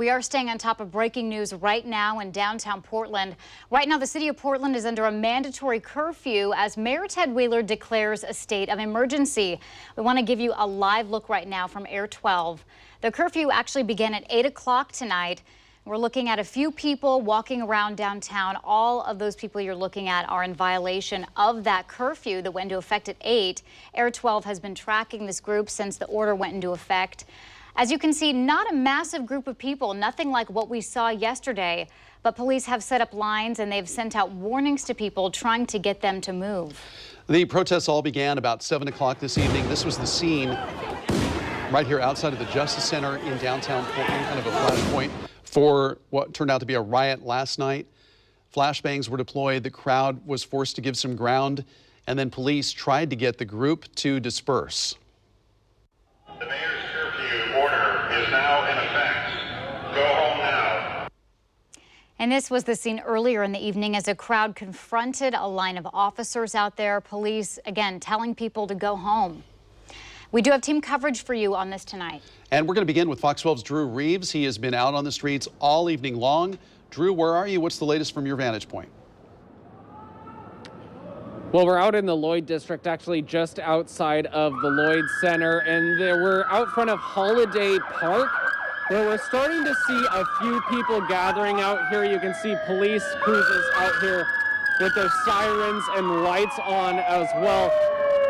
We are staying on top of breaking news right now in downtown Portland. Right now, the city of Portland is under a mandatory curfew as Mayor Ted Wheeler declares a state of emergency. We want to give you a live look right now from Air 12. The curfew actually began at 8 o'clock tonight. We're looking at a few people walking around downtown. All of those people you're looking at are in violation of that curfew that went into effect at 8. Air 12 has been tracking this group since the order went into effect. As you can see, not a massive group of people, nothing like what we saw yesterday, but police have set up lines and they've sent out warnings to people trying to get them to move. The protests all began about 7 o'clock this evening. This was the scene right here outside of the Justice Center in downtown Portland, kind of a flashpoint for what turned out to be a riot last night. Flashbangs were deployed. The crowd was forced to give some ground, and then police tried to get the group to disperse. The mayor's curfew order is now in effect. Go home now. And this was the scene earlier in the evening as a crowd confronted a line of officers out there. Police, again, telling people to go home. We do have team coverage for you on this tonight. And we're going to begin with Fox 12's Drew Reeves. He has been out on the streets all evening long. Drew, where are you? What's the latest from your vantage point? Well, we're out in the Lloyd district, actually just outside of the Lloyd Center, and we're out front of Holiday Park, where we're starting to see a few people gathering out here. You can see police cruisers out here with their sirens and lights on as well.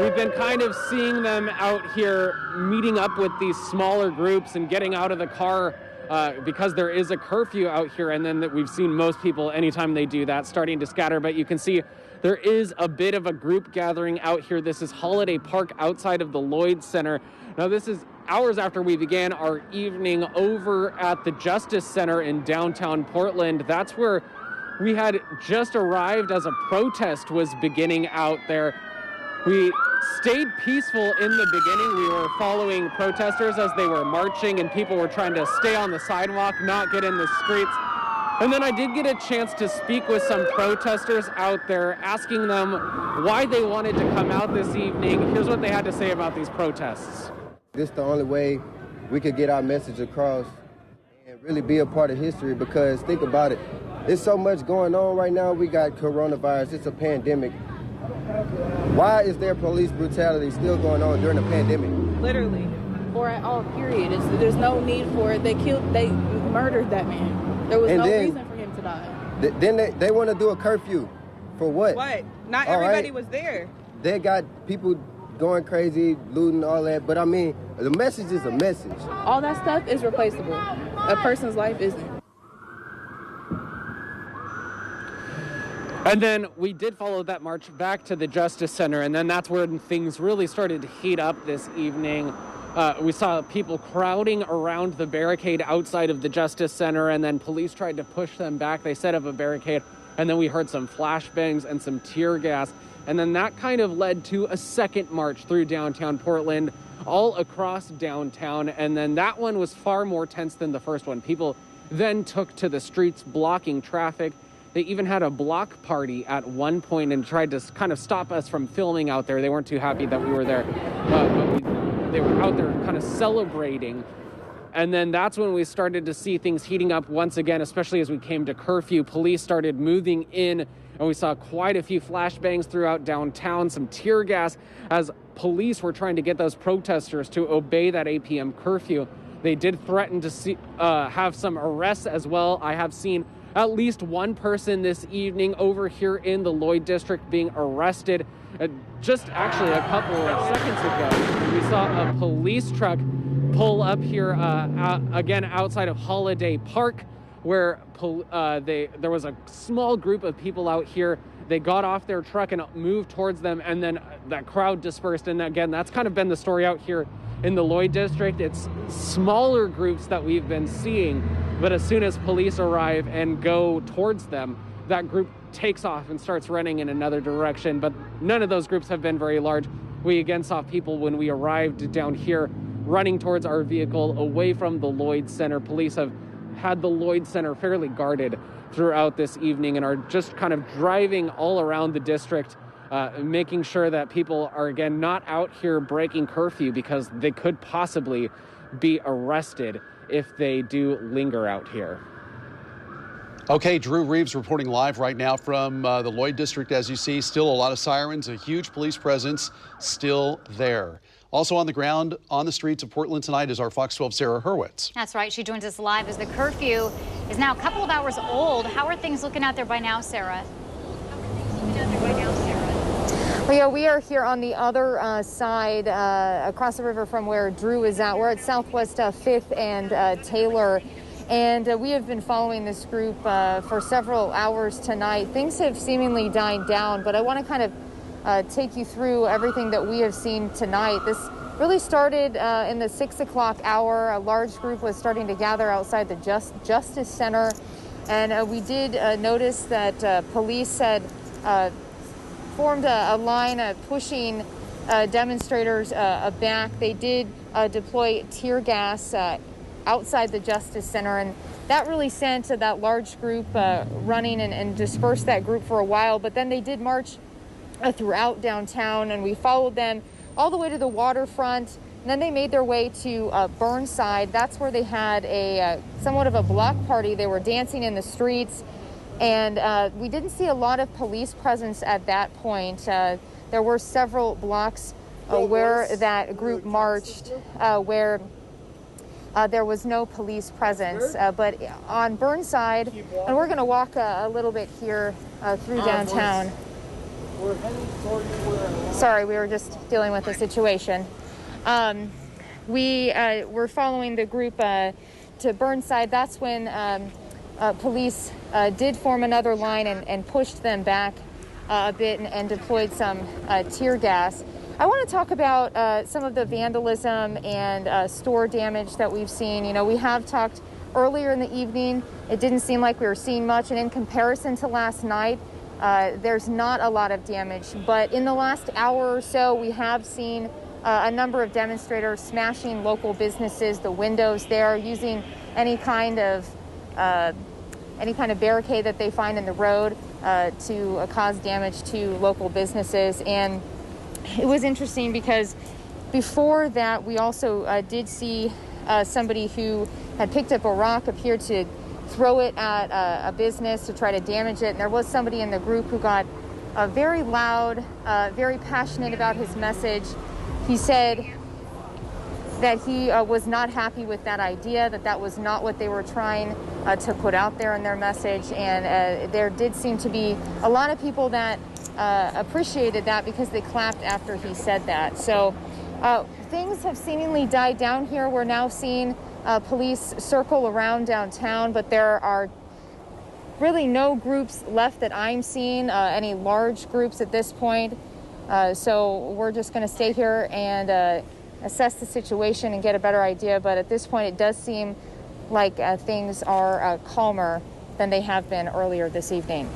We've been kind of seeing them out here meeting up with these smaller groups and getting out of the car because there is a curfew out here, and then that we've seen most people, anytime they do that, starting to scatter. But you can see there is a bit of a group gathering out here. This is Holiday Park outside of the Lloyd Center. Now, this is hours after we began our evening over at the Justice Center in downtown Portland. That's where we had just arrived as a protest was beginning out there. We stayed peaceful in the beginning. We were following protesters as they were marching, and people were trying to stay on the sidewalk, not get in the streets. And then I did get a chance to speak with some protesters out there, asking them why they wanted to come out this evening. Here's what they had to say about these protests. This is the only way we could get our message across and really be a part of history, because think about it. There's so much going on right now. We got coronavirus. It's a pandemic. Why is there police brutality still going on during a pandemic? Literally, or at all, period. There's no need for it. They murdered that man. There was no reason for him to die. Then they want to do a curfew. For what? What? Not everybody was there. They got people going crazy, looting, all that. But I mean, the message is a message. All that stuff is replaceable. A person's life isn't. And then we did follow that march back to the Justice Center, and then that's when things really started to heat up this evening. We saw people crowding around the barricade outside of the Justice Center, and then police tried to push them back. They set up a barricade, and then we heard some flashbangs and some tear gas. And then that kind of led to a second march through downtown Portland, all across downtown. And then that one was far more tense than the first one. People then took to the streets, blocking traffic. They even had a block party at one point and tried to kind of stop us from filming out there. They weren't too happy that we were there, they were out there kind of celebrating. And then that's when we started to see things heating up once again, especially as we came to curfew. Police started moving in, and we saw quite a few flashbangs throughout downtown, some tear gas, as police were trying to get those protesters to obey that 8 p.m. curfew. They did threaten to have some arrests as well. I have seen at least one person this evening over here in the Lloyd district being arrested. Just actually a couple of seconds ago, we saw a police truck pull up here again outside of Holiday Park, where there was a small group of people out here. They got off their truck and moved towards them, and then that crowd dispersed. And again, that's kind of been the story out here in the Lloyd district. It's smaller groups that we've been seeing, but as soon as police arrive and go towards them, that group takes off and starts running in another direction. But none of those groups have been very large. We again saw people when we arrived down here running towards our vehicle away from the Lloyd Center. Police have had the Lloyd Center fairly guarded throughout this evening and are just kind of driving all around the district, making sure that people are, again, not out here breaking curfew because they could possibly be arrested if they do linger out here. Okay, Drew Reeves reporting live right now from the Lloyd District. As you see, still a lot of sirens, a huge police presence still there. Also on the ground on the streets of Portland tonight is our Fox 12 Sarah Hurwitz. That's right. She joins us live as the curfew is now a couple of hours old. How are things looking out there by now, Sarah? Well, yeah, we are here on the other side, across the river from where Drew is at. We're at Southwest 5th and Taylor. And we have been following this group for several hours tonight. Things have seemingly died down, but I want to kind of take you through everything that we have seen tonight. This really started in the 6 o'clock hour. A large group was starting to gather outside the Justice Center. And we did notice that police had formed a line pushing demonstrators back. They did deploy tear gas outside the Justice Center, and that really sent that large group running and dispersed that group for a while. But then they did march throughout downtown, and we followed them all the way to the waterfront. And then they made their way to Burnside. That's where they had a somewhat of a block party. They were dancing in the streets, and we didn't see a lot of police presence at that point. There were several blocks where that group marched where there was no police presence, but on Burnside, and we're going to walk a little bit here through downtown. Sorry, we were just dealing with a situation. We were following the group to Burnside. That's when police did form another line and pushed them back a bit and deployed some tear gas. I want to talk about some of the vandalism and store damage that we've seen. You know, we have talked earlier in the evening. It didn't seem like we were seeing much, and in comparison to last night, there's not a lot of damage. But in the last hour or so, we have seen a number of demonstrators smashing local businesses, the windows there, using any kind of barricade that they find in the road to cause damage to local businesses. And it was interesting because before that, we also did see somebody who had picked up a rock, appeared to throw it at a business to try to damage it. And there was somebody in the group who got very loud, very passionate about his message. He said that he was not happy with that idea, that was not what they were trying to put out there in their message. And there did seem to be a lot of people that appreciated that because they clapped after he said that. So things have seemingly died down here. We're now seeing police circle around downtown, but there are really no groups left that I'm seeing, any large groups at this point. So we're just going to stay here and assess the situation and get a better idea. But at this point, it does seem like things are calmer than they have been earlier this evening.